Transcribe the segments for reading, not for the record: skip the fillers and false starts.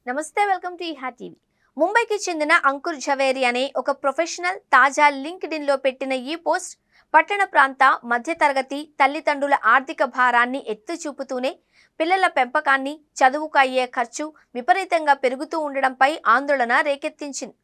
నమస్తే, welcome to ఇహా TV. ముంబైకి చెందిన అంకుర్ జవేరి అనే ఒక ప్రొఫెషనల్ తాజా లింక్డ్ఇన్ లో పెట్టిన ఈ పోస్ట్ పట్టణ ప్రాంత మధ్యతరగతి తల్లిదండ్రుల ఆర్థిక భారాన్ని ఎత్తి చూపుతూనే పిల్లల పెంపకాన్ని, చదువుకు అయ్యే ఖర్చు విపరీతంగా పెరుగుతూ ఉండడంపై ఆందోళన రేకెత్తించింది.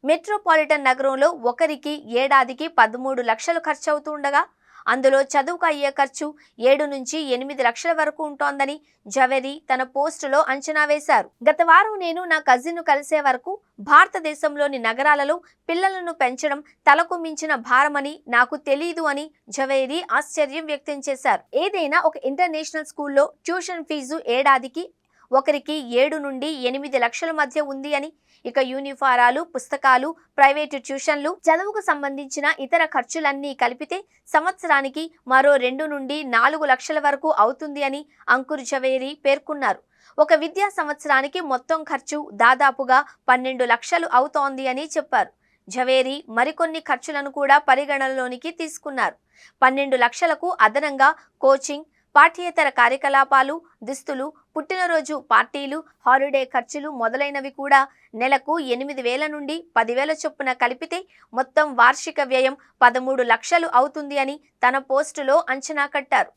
మెట్రోపాలిటన్ నగరంలో ఒకరికి ఏడాదికి 13 లక్షలు ఖర్చవుతూ ఉండగా అందులో చదువుకు అయ్యే ఖర్చు 7 నుంచి 8 లక్షల వరకు ఉంటోందని జవేరి తన పోస్టులో అంచనా వేశారు. గత వారం నేను నా కజిన్ను కలిసే వరకు భారతదేశంలోని నగరాలలో పిల్లలను పెంచడం తలకు మించిన భారమని నాకు తెలీదు అని జవేరి ఆశ్చర్యం వ్యక్తం చేశారు. ఏదైనా ఒక ఇంటర్నేషనల్ స్కూల్లో ట్యూషన్ ఫీజు ఏడాదికి ఒకరికి 7 నుండి 8 లక్షల మధ్య ఉంది అని, ఇక యూనిఫారాలు, పుస్తకాలు, ప్రైవేటు ట్యూషన్లు, చదువుకు సంబంధించిన ఇతర ఖర్చులన్నీ కలిపితే సంవత్సరానికి మరో 2 నుండి 4 లక్షల వరకు అవుతుంది అని అంకుర్ జవేరి పేర్కొన్నారు. ఒక విద్యా సంవత్సరానికి మొత్తం ఖర్చు దాదాపుగా 12 లక్షలు అవుతోంది అని చెప్పారు. జవేరి మరికొన్ని ఖర్చులను కూడా పరిగణనలోనికి తీసుకున్నారు. 12 లక్షలకు అదనంగా కోచింగ్, పాఠ్యేతర కార్యకలాపాలు, దుస్తులు, పుట్టినరోజు పార్టీలు, హాలిడే ఖర్చులు మొదలైనవి కూడా నెలకు 8,000 నుండి 10,000 చొప్పున కలిపితే మొత్తం వార్షిక వ్యయం 13 లక్షలు అవుతుంది అని తన పోస్టులో అంచనా కట్టారు.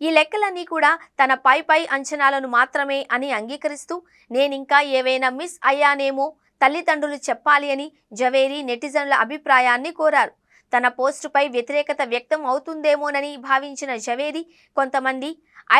ఈ లెక్కలన్నీ కూడా తన పై అంచనాలను మాత్రమే అని అంగీకరిస్తూ నేనింకా ఏవైనా మిస్ అయ్యానేమో తల్లిదండ్రులు చెప్పాలి అని జవేరి నెటిజన్ల అభిప్రాయాన్ని కోరారు. తన పోస్టుపై వ్యతిరేకత వ్యక్తం అవుతుందేమోనని భావించిన జవేరి కొంతమంది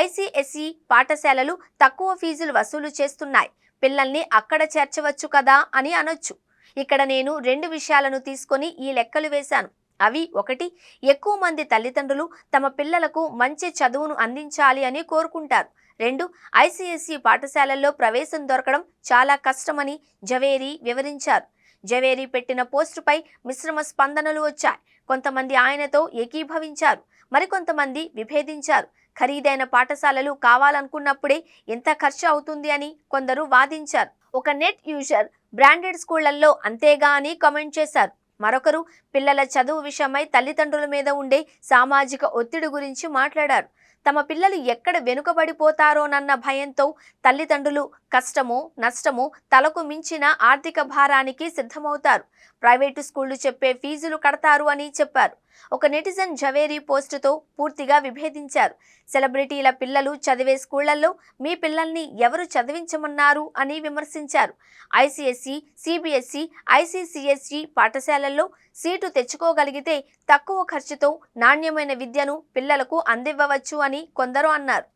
ఐసీఎస్ఈ పాఠశాలలు తక్కువ ఫీజులు వసూలు చేస్తున్నాయి, పిల్లల్ని అక్కడ చేర్చవచ్చు కదా అని అనొచ్చు. ఇక్కడ నేను 2 విషయాలను తీసుకొని ఈ లెక్కలు వేశాను. అవి 1, ఎక్కువ మంది తల్లిదండ్రులు తమ పిల్లలకు మంచి చదువును అందించాలి అని కోరుకుంటారు. 2, ఐసీఎస్ఈ పాఠశాలల్లో ప్రవేశం దొరకడం చాలా కష్టమని జవేరి వివరించారు. జవేరి పెట్టిన పోస్టుపై మిశ్రమ స్పందనలు వచ్చాయి. కొంతమంది ఆయనతో ఏకీభవించారు, మరికొంతమంది విభేదించారు. ఖరీదైన పాఠశాలలు కావాలనుకున్నప్పుడే ఎంత ఖర్చు అవుతుంది అని కొందరు వాదించారు. ఒక నెట్ యూజర్ బ్రాండెడ్ స్కూళ్లలో అంతేగా అని కామెంట్ చేశారు. మరొకరు పిల్లల చదువు విషయమై తల్లిదండ్రుల మీద ఉండే సామాజిక ఒత్తిడి గురించి మాట్లాడారు. తమ పిల్లలు ఎక్కడ వెనుకబడిపోతారోనన్న భయంతో తల్లిదండ్రులు కష్టమో నష్టమో తలకు మించిన ఆర్థిక భారానికి సిద్ధమవుతారు. ప్రైవేటు స్కూళ్లు చెప్పే ఫీజులు కడతారు అని చెప్పారు. ఒక నెటిజన్ జవేరి పోస్టుతో పూర్తిగా విభేదించారు. సెలబ్రిటీల పిల్లలు చదివే స్కూళ్లలో మీ పిల్లల్ని ఎవరు చదివించమన్నారు అని విమర్శించారు. ఐసీఎస్ఈ, సిబిఎస్ఈ, ఐసీసీఎస్ఈ పాఠశాలల్లో సీటు తెచ్చుకోగలిగితే తక్కువ ఖర్చుతో నాణ్యమైన విద్యను పిల్లలకు అందివ్వవచ్చు అని కొందరు అన్నారు.